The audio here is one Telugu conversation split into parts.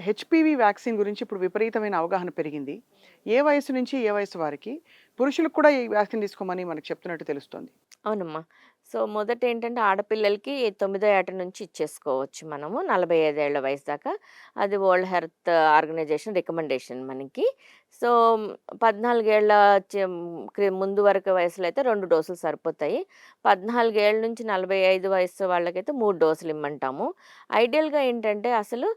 హెచ్‌పివి వ్యాక్సిన్ గురించి ఇప్పుడు విపరీతమైన అవగాహన పెరిగింది. ఏ వయసు నుంచి ఏ వయసు వారికి? పురుషులకు కూడా ఈ వ్యాక్సిన్ తీసుకోమని మనకు చెప్తున్నట్టు తెలుస్తోంది. అవునమ్మా. సో, మొదటేంటంటే ఆడపిల్లలకి తొమ్మిదో ఏట నుంచి ఇచ్చేసుకోవచ్చు మనము. 45 ఏళ్ల వయసు దాకా. అది వరల్డ్ హెల్త్ ఆర్గనైజేషన్ రికమెండేషన్ మనకి. సో, 14 ఏళ్ల ముందు వరకు వయసులో అయితే 2 డోసులు సరిపోతాయి. 14 ఏళ్ల నుంచి 45 వయస్సు వాళ్ళకైతే 3 డోసులు ఇమ్మంటాము. ఐడియల్‌గా ఏంటంటే అసలు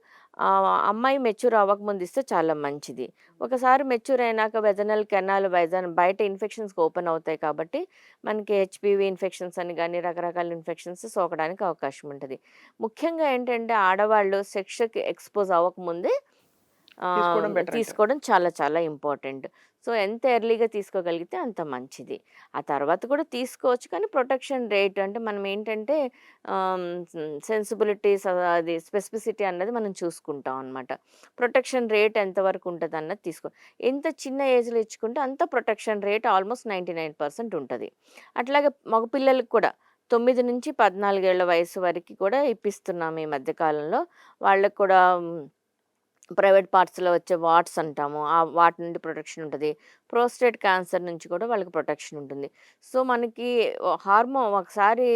అమ్మాయి మెచ్యూర్ అవ్వకముందు ఇస్తే చాలా మంచిది. ఒకసారి మెచ్యూర్ అయినాక వెజనల్ కెనాల్ బయట ఇన్ఫెక్షన్స్‌కి ఓపెన్ అవుతాయి కాబట్టి మనకి హెచ్‌పివి ఇన్ఫెక్షన్స్ అని గాని, రకరకాల ఇన్ఫెక్షన్స్ సోకడానికి అవకాశం ఉంటది. ముఖ్యంగా ఏంటంటే, ఆడవాళ్ళు సెక్స్‌కి ఎక్స్‌పోజ్ అవ్వకముందే తీసుకోవడం బెటర్ అంటారు. తీసుకోవడం చాలా చాలా ఇంపార్టెంట్. సో, ఎంత ఎర్లీగా తీసుకోగలిగితే అంత మంచిది. ఆ తర్వాత కూడా తీసుకోవచ్చు కానీ ప్రొటెక్షన్ రేట్ అంటే మనం ఏంటంటే ఆహ్, సెన్సిబిలిటీస్ అది స్పెసిఫిసిటీ అన్నది మనం చూసుకుంటాం అనమాట. ప్రొటెక్షన్ రేట్ ఎంతవరకు ఉంటదన్నది ఎంత చిన్న ఏజ్‌లో ఇచ్చుకుంటే అంత ప్రొటెక్షన్ రేట్ ఆల్‌మోస్ట్ 99% ఉంటది. అట్లాగే మగ పిల్లలకి కూడా 9-14 ఏళ్ల వయసు వరకి కూడా ఇప్పిస్తున్నాం ఈ మధ్య కాలంలో. వాళ్ళకి కూడా ప్రైవేట్ పార్ట్స్‌లో వచ్చే వాట్స్ అంటాము. వాటి నుండి ప్రొటెక్షన్ ఉంటది. ప్రోస్టేట్ క్యాన్సర్ నుంచి కూడా వాళ్ళకి ప్రొటెక్షన్ ఉంటుంది. సో, మనకి ఒకసారి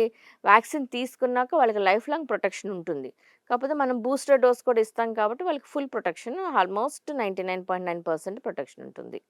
వ్యాక్సిన్ తీసుకున్నాక వాళ్ళకి లైఫ్ లాంగ్ ప్రొటెక్షన్ ఉంటుంది. కాకపోతే మనం బూస్టర్ డోస్ కూడా ఇస్తాం కాబట్టి వాళ్ళకి ఫుల్ ప్రొటెక్షన్ ఆల్‌మోస్ట్ 99.9% ప్రొటెక్షన్ ఉంటుంది.